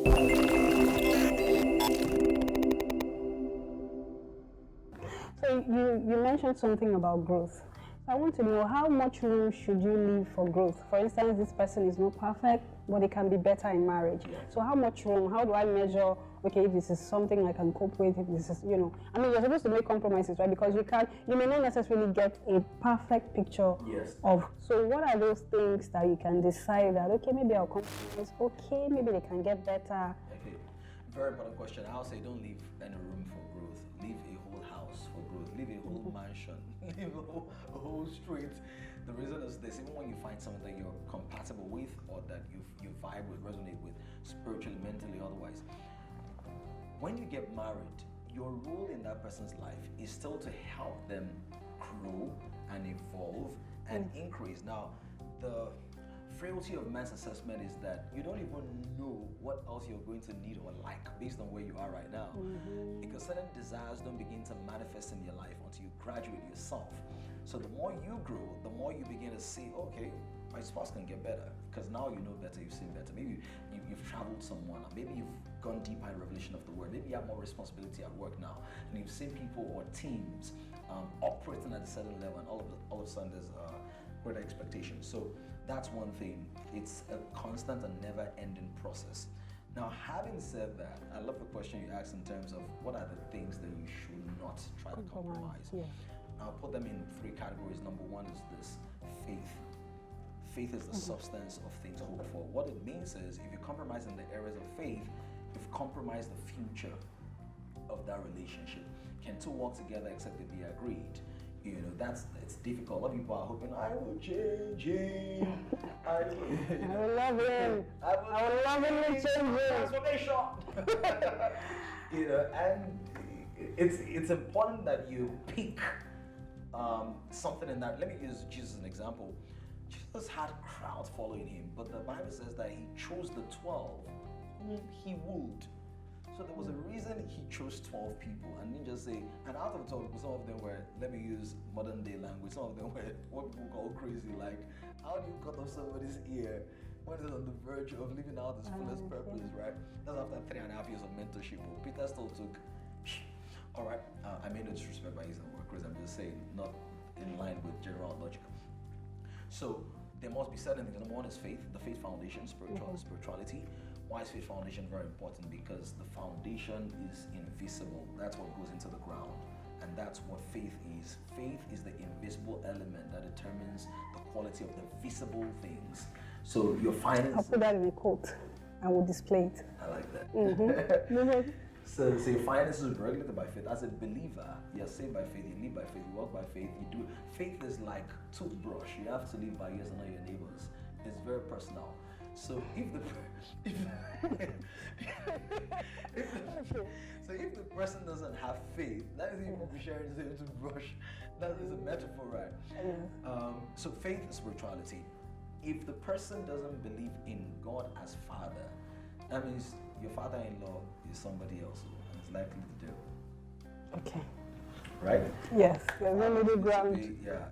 So you mentioned something about growth. I want to know, how much room should you leave for growth? For instance, this person is not perfect, but it can be better in marriage. So how much room? How do I measure, okay, if this is something I can cope with, if this is, you're supposed to make compromises, right? Because you may not necessarily get a perfect picture of. So what are those things that you can decide that, okay, maybe I'll compromise, okay, maybe they can get better? Okay, very important question. I'll say don't leave any room for growth. Leave a whole house for growth. Leave a whole mansion. Leave a whole street. The reason is this: even when you find someone that you're compatible with, or that you vibe with, resonate with, spiritually, mentally, otherwise, when you get married, your role in that person's life is still to help them grow and evolve and increase. Now, the frailty of man's assessment is that you don't even know what else you're going to need or like based on where you are right now. Because certain desires don't begin to manifest in your life until you graduate yourself. So the more you grow, the more you begin to see, okay, my spouse can get better, because now you know better, you've seen better. Maybe you've traveled somewhere, maybe you've gone deeper in revelation of the word, maybe you have more responsibility at work now, and you've seen people or teams operating at a certain level, and all of a sudden there's greater expectation. So that's one thing. It's a constant and never-ending process. Now, having said that, I love the question you asked in terms of what are the things that you should not try to compromise. I'll put them in three categories. Number one is this: faith. Faith is the substance of things hoped for. What it means is, if you compromise in the areas of faith, you've compromised the future of that relationship. Can two walk together except they be agreed? It's difficult. A lot of people are hoping, I will change him. I will love him. I will love him and change him. Transformation. And it's important that you pick something in that. Let me use Jesus as an example. Jesus had crowds following him, but the Bible says that he chose the 12 whom he would. So there was a reason he chose 12 people and didn't just say, and out of 12 people, some of them were, let me use modern day language, some of them were what people call crazy. Like, how do you cut off somebody's ear when he's on the verge of living out his fullest purpose, right? That's after 3.5 years of mentorship. Peter still took, all right, I mean no disrespect by using the word crazy, I'm just saying, not in line with general logic. So there must be certain things. Number one is faith, the faith foundation, spirituality. Why is faith foundation very important? Because the foundation is invisible. That's what goes into the ground. And that's what faith is. Faith is the invisible element that determines the quality of the visible things. So your finances... I'll put that in a quote. I will display it. I like that. So your finances are regulated by faith. As a believer, you're saved by faith, you live by faith, you walk by faith, you do... Faith is like toothbrush. You have to live by yours and not your neighbors. It's very personal. So if the person doesn't have faith, that is even sharing the same toothbrush. That is a metaphor, right? So faith is spirituality. If the person doesn't believe in God as Father, that means your father-in-law is somebody else, and it's likely to do. Okay. Right? Yes. There's no middle ground.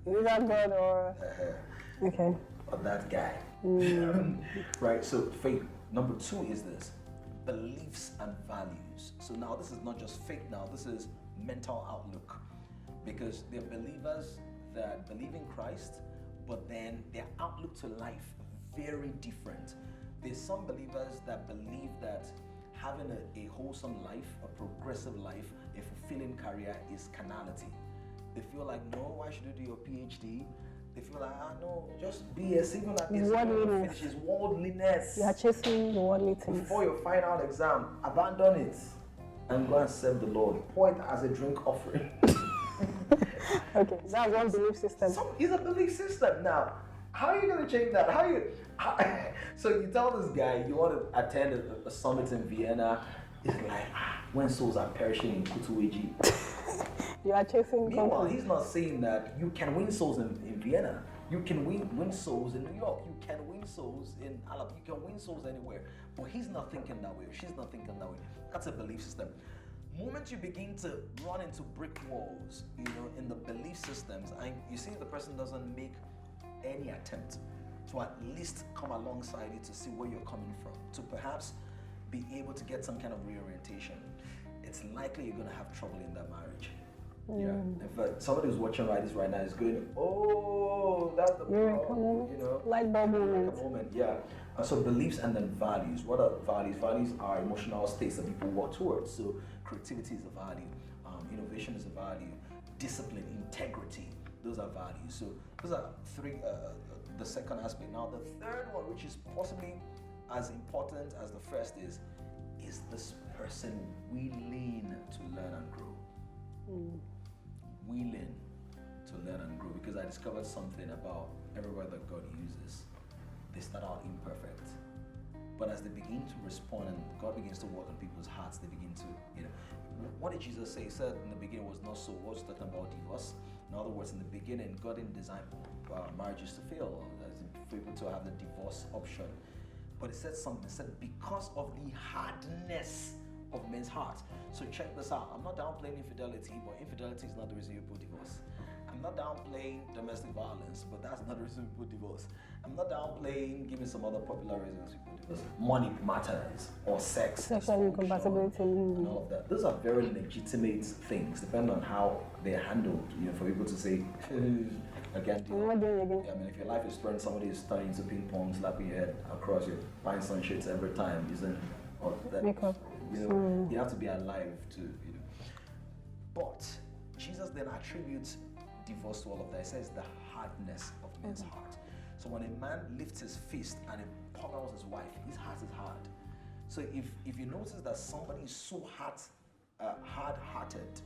Either God or... Okay. Or that guy. Right, so faith. Number two is this: beliefs and values. So now this is not just faith, now this is mental outlook. Because they're believers that believe in Christ, but then their outlook to life very different. There's some believers that believe that having a wholesome life, a progressive life, a fulfilling career is carnality. They feel like, no, why should you do your PhD? They feel like, no, just BS, even like it's worldliness. It's worldliness. You are chasing the worldly things. Before your final exam, abandon it and go and serve the Lord. Pour it as a drink offering. Okay, that's one belief system. It's a belief system. Now, how are you going to change that? So you tell this guy you want to attend a summit in Vienna. It's like, when souls are perishing in Kutuweji. You are chasing. Meanwhile, he's not saying that you can win souls in Vienna. You can win souls in New York. You can win souls in Alabama. You can win souls anywhere. But he's not thinking that way. Or she's not thinking that way. That's a belief system. Moment you begin to run into brick walls, in the belief systems, and you see the person doesn't make any attempt to at least come alongside you to see where you're coming from, to perhaps be able to get some kind of reorientation, it's likely you're going to have trouble in that marriage. Yeah. In fact, somebody who's watching this right now is going, oh, that's the problem, you know. Light bulb moment. Yeah. And so beliefs and then values. What are values? Values are emotional states that people work towards. So creativity is a value, innovation is a value, discipline, integrity, those are values. So those are three, the second aspect. Now the third one, which is possibly as important as the first is this person willing to learn and grow? Willing to learn and grow, because I discovered something about everybody that God uses. They start out imperfect, but as they begin to respond and God begins to work on people's hearts, they begin to, what did Jesus say? He said in the beginning was not so. What was talking about divorce? In other words, in the beginning, God didn't design marriages to fail, for people to have the divorce option. But it said something. It said because of the hardness of men's hearts. So check this out. I'm not downplaying infidelity, but infidelity is not the reason you put divorce. I'm not downplaying domestic violence, but that's not the reason we put divorce. I'm not downplaying giving some other popular reasons we put divorce. Money matters, or sex, sexual incompatibility, and all of that. Those are very legitimate things, depending on how they're handled. For people to say, again, if your life is spent, somebody is turning into ping pong, slapping your head across your buying sun shades every time, isn't that? Makeup. You have to be alive to, But Jesus then attributes divorce to all of that. He says the hardness of men's heart. So when a man lifts his fist and empowers his wife, his heart is hard. So if you notice that somebody is so hard-hearted,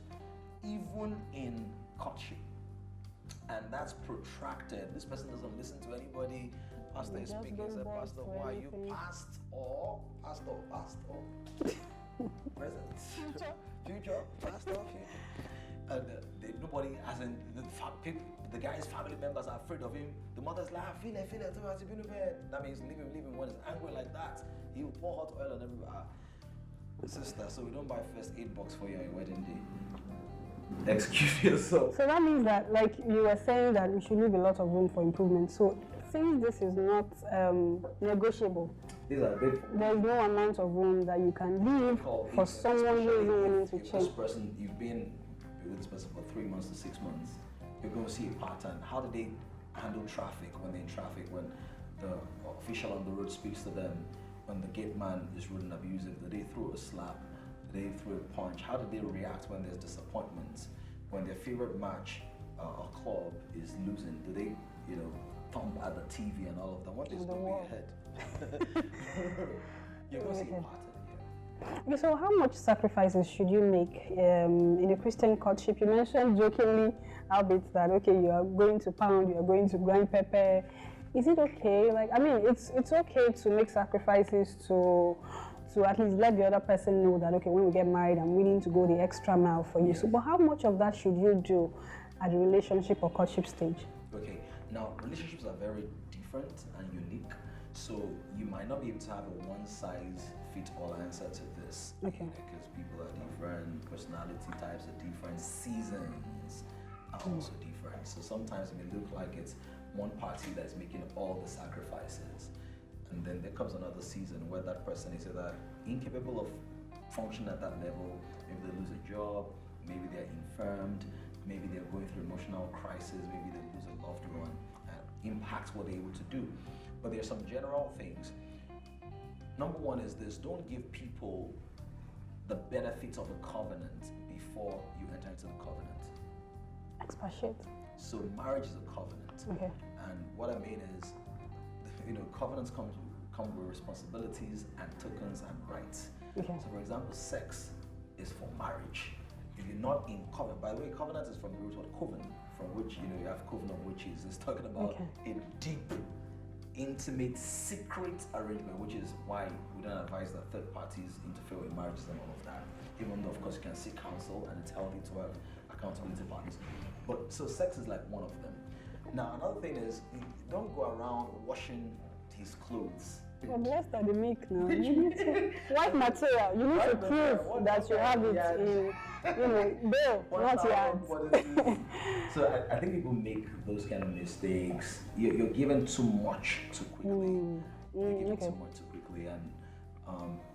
even in courtship, and that's protracted, this person doesn't listen to anybody. Pastor is speaking, said, Pastor, why are you pastor? Present, future, pastor, and nobody, as in the guy's family members are afraid of him. The mother's like, I feel it. That means leave him. When he's angry like that, he will pour hot oil on everybody. Sister, so we don't buy first aid box for your wedding day. Excuse yourself. So that means that, like you were saying, that we should leave a lot of room for improvement. So since this is not negotiable, these are big. There's no amount of room that you can leave for someone who isn't willing to change. This person, you've been with this person for 3 months to 6 months, you're going to see a pattern. How do they handle traffic when they're in traffic? When the official on the road speaks to them, when the gate man is rude and abusive, do they throw a slap? Do they throw a punch? How do they react when there's disappointments? When their favorite match or club is losing, do they, thump at the TV and all of that? What is going to be ahead? You're going to see a pattern. Okay, so how much sacrifices should you make in a Christian courtship? You mentioned jokingly, albeit that, you are going to pound, you are going to grind pepper. Is it okay? It's okay to make sacrifices to at least let the other person know that, when we get married, I'm willing to go the extra mile for you. So, but how much of that should you do at the relationship or courtship stage? Okay, now relationships are very different and unique. So you might not be able to have a one-size-fits-all answer to this. Okay. Because people are different, personality types are different, seasons are also different. So sometimes it may look like it's one party that's making all the sacrifices. And then there comes another season where that person is either incapable of functioning at that level, maybe they lose a job, maybe they're infirmed, maybe they're going through emotional crisis, maybe they lose a loved one, and impacts what they're able to do. But there's some general things. Number one is this: don't give people the benefits of a covenant before you enter into the covenant. Expatiate. So marriage is a covenant. Okay. And what I mean is, covenants come with responsibilities and tokens and rights. Okay. So for example, sex is for marriage. If you're not in covenant, by the way, covenant is from the root word coven, from which you have coven of witches. It's talking about a deep, intimate, secret arrangement, which is why we don't advise that third parties interfere with marriages and all of that. Even though, of course, you can seek counsel and it's healthy to have accountability partners. But so sex is like one of them. Now, another thing is, don't go around washing his clothes. Well, blessed are the meek now. You need to, white material, you need to prove that you have it in, bail, not yard. So I think people make those kind of mistakes. You're given too much too quickly. You're given too much too quickly, and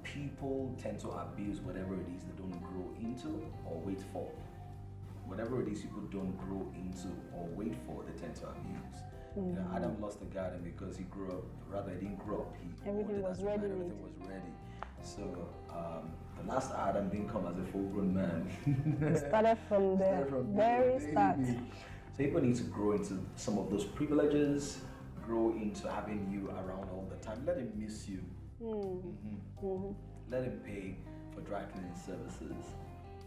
People tend to abuse whatever it is they don't grow into or wait for. Whatever it is people don't grow into or wait for, they tend to abuse. You know, Adam lost the garden because he grew up, rather he didn't grow up. Everything was ready. Everything was ready. So the last Adam didn't come as a full-grown man. It started from the very start. So people need to grow into some of those privileges, grow into having you around all the time. Let him miss you. Let him pay for dry cleaning services.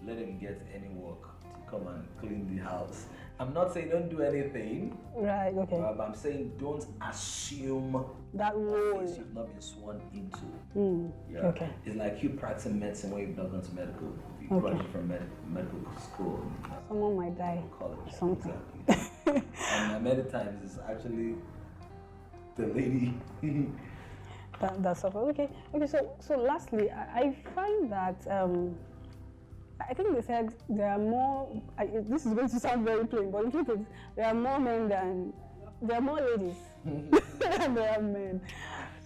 Let him get any work to come and clean the house. I'm not saying don't do anything. Right, okay. But I'm saying don't assume that role you've not been sworn into. Yeah. Okay. It's like you practicing medicine when you've not gone to medical. You graduate from medical school. Someone might die. College. Something. Exactly. And many times it's actually the lady. That's okay. So lastly, I find that I think they said there are more. This is going to sound very plain, but the truth is there are more ladies than there are men.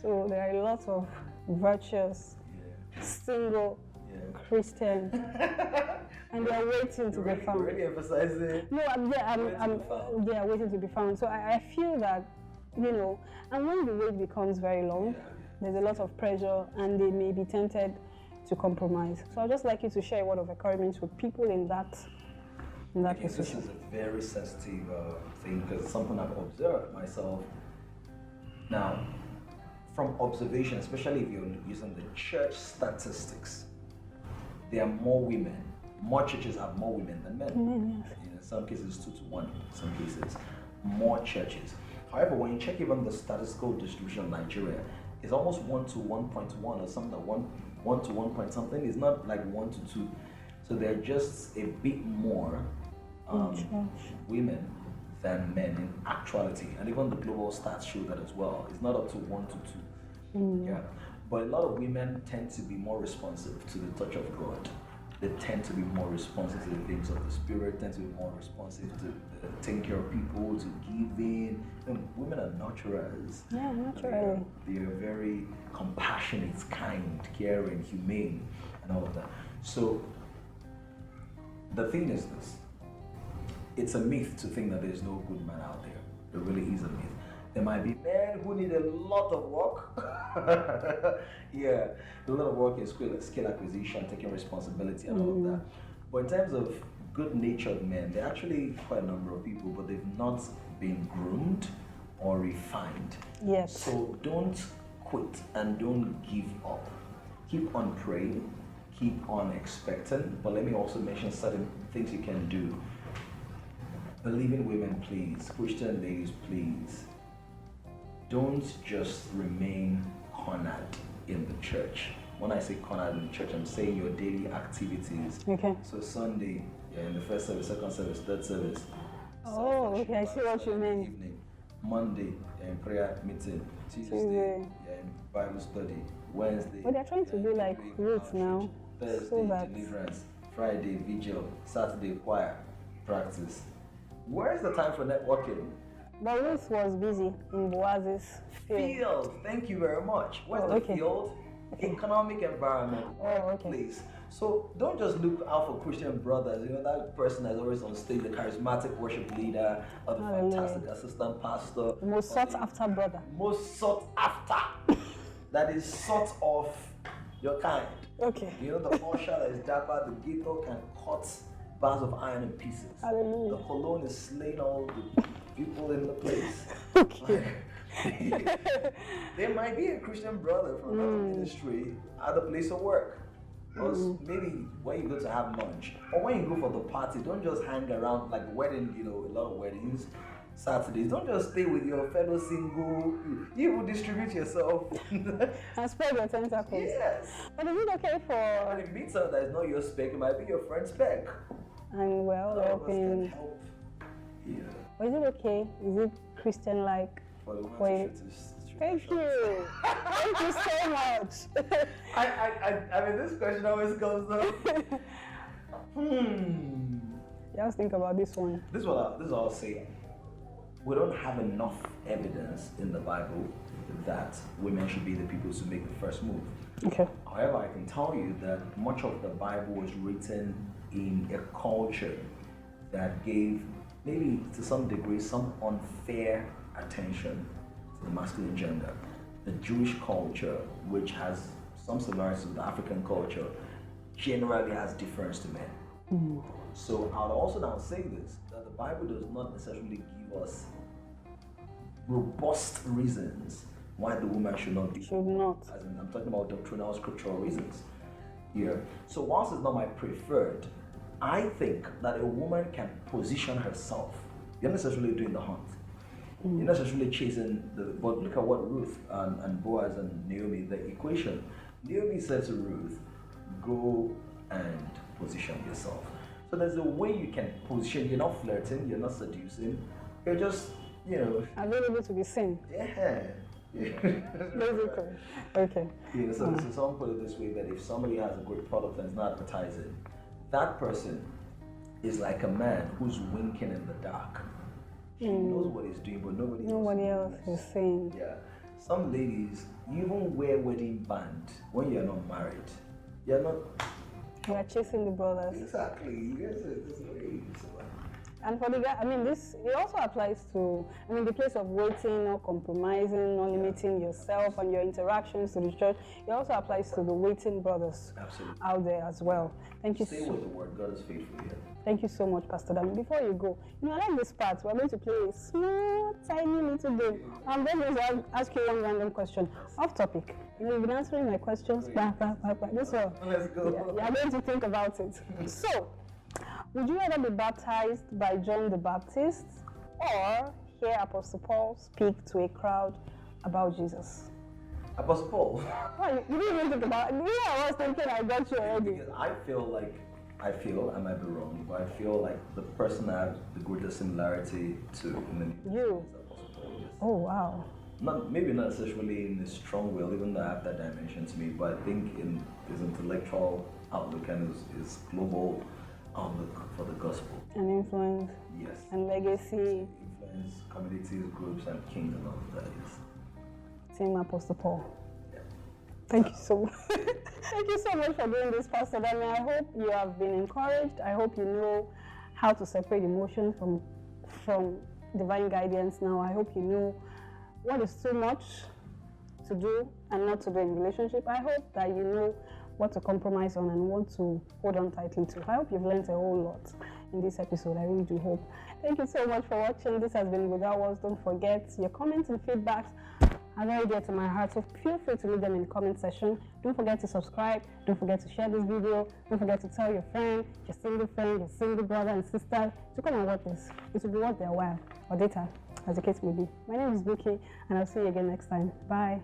So there are a lot of virtuous, single Christian, and they are waiting to be found. Really emphasizing. No, they are waiting to be found. So I feel that, you know, and when the wait becomes very long, there's a lot of pressure, and they may be tempted to compromise. So I'd just like you to share a word of encouragement with people in that position. This is a very sensitive thing because it's something I've observed myself. Now, from observation, especially if you're using the church statistics, there are more women. More churches have more women than men. Yes. In some cases, 2 to 1. In some cases, more churches. However, when you check even the statistical distribution of Nigeria, it's almost 1 to 1.1 or something. 1 to 1 point something. It's not like 1 to 2. So there are just a bit more women than men in actuality. And even the global stats show that as well. It's not up to 1 to 2. Yeah. But a lot of women tend to be more responsive to the touch of God. They tend to be more responsive to the things of the Spirit, tend to be more responsive to taking care of people, to giving. Women are nurturers. Yeah, naturally. They are very compassionate, kind, caring, humane, and all of that. So the thing is this. It's a myth to think that there's no good man out there. There really is a myth. There might be men who need a lot of work. A lot of work in skill acquisition, taking responsibility and all of that. But in terms of good-natured men, there are actually quite a number of people, but they've not been groomed or refined. Yes. So don't quit and don't give up. Keep on praying, keep on expecting, but let me also mention certain things you can do. Believing women, please. Christian ladies, please. Don't just remain cornered in the church. When I say cornered in the church, I'm saying your daily activities. Okay. So Sunday, in the first service, second service, third service. Oh, okay, I see what you mean. Evening. Monday, in prayer meeting. Tuesday, in Bible study. Wednesday. But they're trying to be like Ruth now. Thursday, so that deliverance. Friday, vigil. Saturday, choir practice. Where's the time for networking? But Ruth was busy in Boaz's field. Thank you very much. Where's the field? Economic environment. Place. So don't just look out for Christian brothers. You know, that person that's always on stage, the charismatic worship leader, or the fantastic assistant pastor. The most sought after brother. Most sought after. That is sort of your kind. Okay. You know, the usher that is dapper, the gator can cut bars of iron in pieces. Hallelujah. The cologne is slaying all the people in the place. Okay. There might be a Christian brother from another ministry at the place of work. Or maybe when you go to have lunch, or when you go for the party, don't just hang around like wedding, you know, a lot of weddings, Saturdays. Don't just stay with your fellow single. You will distribute yourself. And spread your tentacles. Yes. But is it okay for... And if you meet someone that is not your spec, it might be your friend's spec. And well, helping. Help. Yeah. But is it okay? Is it Christian-like? For Thank you. Thank you so much. I mean, this question always comes up. Just think about this one. This is what I'll say. We don't have enough evidence in the Bible that women should be the people to make the first move. Okay. However, I can tell you that much of the Bible was written in a culture that gave, maybe to some degree, some unfair attention to the masculine gender. The Jewish culture, which has some similarities with the African culture, generally has deference to men. So I would also now say this, that the Bible does not necessarily give us robust reasons why the woman should not be. Should not. As in, I'm talking about doctrinal, scriptural reasons here. So whilst it's not my preferred, I think that a woman can position herself. You're not necessarily doing the hunt. You're not necessarily chasing but look at what Ruth and Boaz and Naomi, the equation. Naomi said to Ruth, go and position yourself. So there's a way you can position. You're not flirting, you're not seducing, you're just, available to be seen. Yeah. Basically. Okay. Yeah, so someone put it this way, that if somebody has a good product and is not advertising, that person is like a man who's winking in the dark. He knows what he's doing, but nobody else is saying. Yeah. Some ladies, you even wear wedding band when you're not married. You're not. You are chasing the brothers. Exactly. You guys are this way. And for the guy, it also applies to, the place of waiting, not compromising, not limiting yourself and your interactions to the church. It also applies to the waiting brothers out there as well. Thank you. Stay with the word. God is faithful here. Thank you so much, Pastor Dami. Before you go, I like this part. We're going to play a small, tiny little game. I'm going to ask you one random question, off topic. You've been answering my questions. This one. Let's go. You're going to think about it. So, would you rather be baptized by John the Baptist or hear Apostle Paul speak to a crowd about Jesus? Apostle Paul. Oh, you didn't even think about it. I was thinking I got you already. Because I might be wrong, but I feel like the person I have the greatest similarity to in the you. is Apostle Paul. Yes. Oh, wow. Maybe not necessarily in a strong way, even though I have that dimension to me, but I think in his intellectual outlook and his global outlook for the gospel. And influence. Yes. And legacy. Influence, communities, groups, and kings and all of that, yes. Same Apostle Paul. Yeah. Thank you so much. Thank you so much for doing this, Pastor Dami. I hope you have been encouraged. I hope you know how to separate emotion from divine guidance now. I hope you know what is too much to do and not to do in relationship. I hope that you know what to compromise on and what to hold on tightly to. I hope you've learned a whole lot in this episode. I really do hope. Thank you so much for watching. This has been Without Words. Don't forget, your comments and feedbacks are very dear to my heart, so feel free to leave them in the comment section. Don't forget to subscribe. Don't forget to share this video. Don't forget to tell your friend, your single brother and sister to come and watch this. It will be worth their while or data, as the case may be. My name is Vicky, and I'll see you again next time. Bye.